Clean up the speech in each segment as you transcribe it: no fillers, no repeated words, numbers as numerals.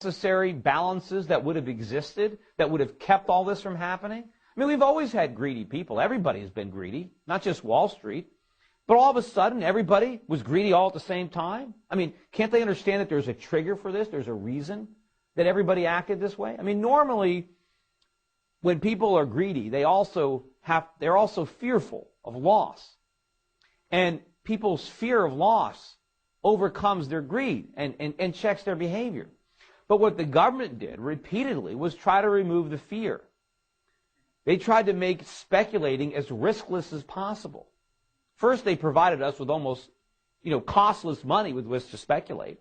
necessary balances that would have existed, that would have kept all this from happening? I mean, we've always had greedy people. Everybody has been greedy, not just Wall Street. But all of a sudden, everybody was greedy all at the same time? I mean, can't they understand that there's a trigger for this? There's a reason that everybody acted this way? I mean, normally, when people are greedy, they're also fearful of loss. And people's fear of loss overcomes their greed and checks their behavior. But what the government did repeatedly was try to remove the fear. They tried to make speculating as riskless as possible. First, they provided us with almost, costless money with which to speculate.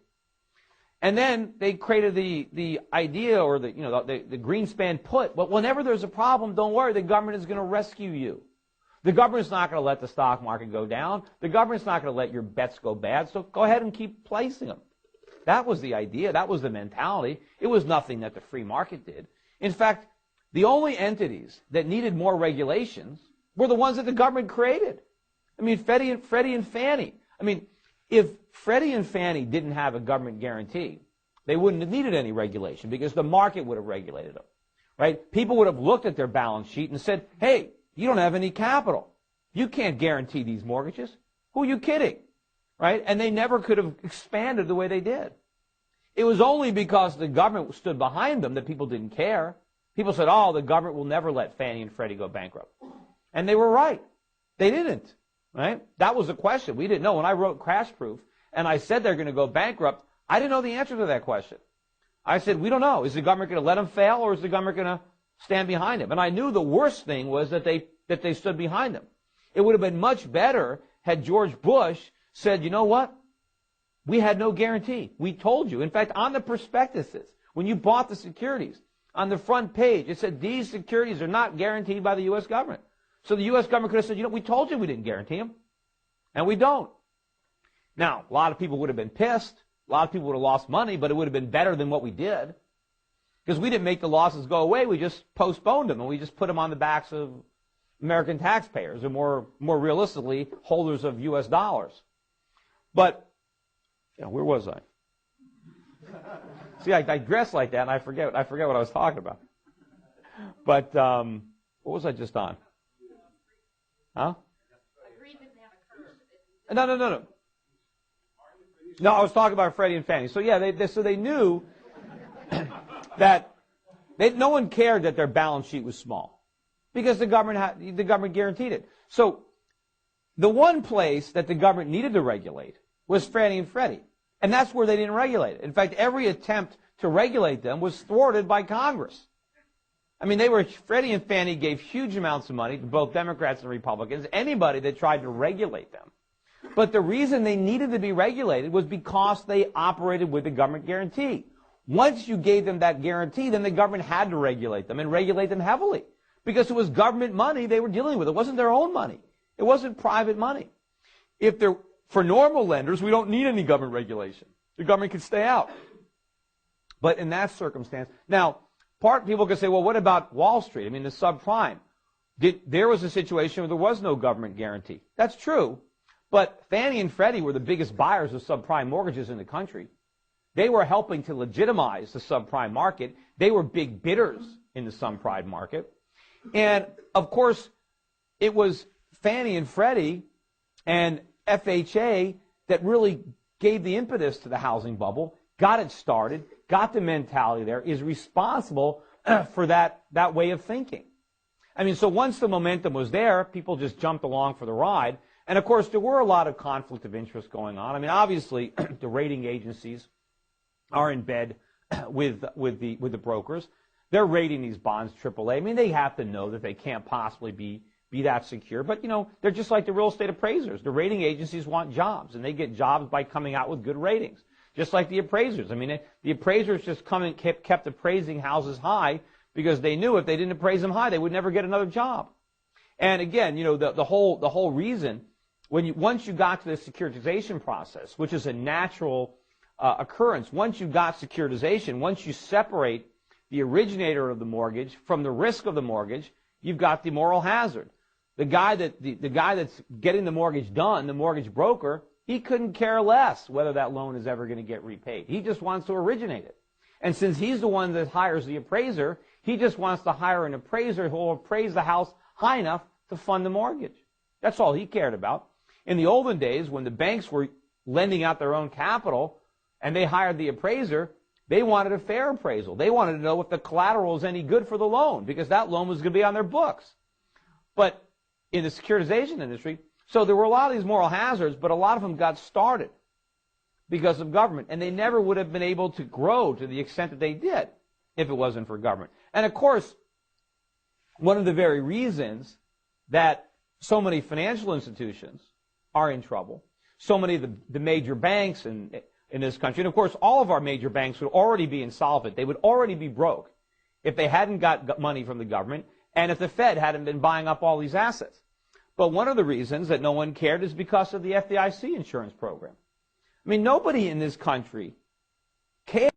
And then they created the idea or the Greenspan put, well, whenever there's a problem, don't worry, the government is going to rescue you. The government's not going to let the stock market go down. The government's not going to let your bets go bad, so go ahead and keep placing them. That was the idea. That was the mentality. It was nothing that the free market did. In fact, the only entities that needed more regulations were the ones that the government created. I mean, Freddie and Fannie. I mean, if Freddie and Fannie didn't have a government guarantee, they wouldn't have needed any regulation because the market would have regulated them, right? People would have looked at their balance sheet and said, hey, you don't have any capital. You can't guarantee these mortgages. Who are you kidding, right? And they never could have expanded the way they did. It was only because the government stood behind them that people didn't care. People said, oh, the government will never let Fannie and Freddie go bankrupt. And they were right. They didn't. Right? That was the question. We didn't know. When I wrote Crash Proof and I said they're going to go bankrupt, I didn't know the answer to that question. I said, we don't know. Is the government going to let them fail or is the government going to stand behind them? And I knew the worst thing was that they stood behind them. It would have been much better had George Bush said, you know what? We had no guarantee. We told you. In fact, on the prospectuses, when you bought the securities, on the front page, it said these securities are not guaranteed by the U.S. government. So the U.S. government could have said, we told you we didn't guarantee them. And we don't. Now, a lot of people would have been pissed. A lot of people would have lost money, but it would have been better than what we did. Because we didn't make the losses go away. We just postponed them, and we just put them on the backs of American taxpayers, or more realistically, holders of U.S. dollars. But, where was I? See, I digress like that, and I forget what I was talking about. But what was I just on? Huh? No. No, I was talking about Freddie and Fannie. So yeah, they knew that no one cared that their balance sheet was small because the government guaranteed it. So the one place that the government needed to regulate was Fannie and Freddie, and that's where they didn't regulate it. In fact, every attempt to regulate them was thwarted by Congress. I mean, Freddie and Fannie gave huge amounts of money to both Democrats and Republicans, anybody that tried to regulate them. But the reason they needed to be regulated was because they operated with a government guarantee. Once you gave them that guarantee, then the government had to regulate them and regulate them heavily because it was government money they were dealing with. It wasn't their own money. It wasn't private money. For normal lenders, we don't need any government regulation. The government can stay out. But in that circumstance, now, people can say, well, what about Wall Street? I mean, the subprime. There was a situation where there was no government guarantee. That's true. But Fannie and Freddie were the biggest buyers of subprime mortgages in the country. They were helping to legitimize the subprime market. They were big bidders in the subprime market. And, of course, it was Fannie and Freddie and FHA that really gave the impetus to the housing bubble, got it started, got the mentality there, is responsible for that way of thinking. I mean, so once the momentum was there, people just jumped along for the ride. And, of course, there were a lot of conflict of interest going on. I mean, obviously, the rating agencies are in bed with the brokers. They're rating these bonds AAA. I mean, they have to know that they can't possibly be that secure. But, they're just like the real estate appraisers. The rating agencies want jobs, and they get jobs by coming out with good ratings. Just like the appraisers. I mean, the appraisers just kept appraising houses high because they knew if they didn't appraise them high, they would never get another job. And again, the whole reason, once you got to the securitization process, which is a natural occurrence, once you got securitization, once you separate the originator of the mortgage from the risk of the mortgage, you've got the moral hazard. The guy that's getting the mortgage done, the mortgage broker, he couldn't care less whether that loan is ever going to get repaid. He just wants to originate it. And since he's the one that hires the appraiser, he just wants to hire an appraiser who will appraise the house high enough to fund the mortgage. That's all he cared about. In the olden days, when the banks were lending out their own capital and they hired the appraiser, they wanted a fair appraisal. They wanted to know if the collateral was any good for the loan, because that loan was going to be on their books. But in the securitization industry, so there were a lot of these moral hazards, but a lot of them got started because of government, and they never would have been able to grow to the extent that they did if it wasn't for government. And of course, one of the very reasons that so many financial institutions are in trouble, so many of the major banks in this country, and of course all of our major banks would already be insolvent. They would already be broke if they hadn't got money from the government and if the Fed hadn't been buying up all these assets. But one of the reasons that no one cared is because of the FDIC insurance program. I mean, nobody in this country cared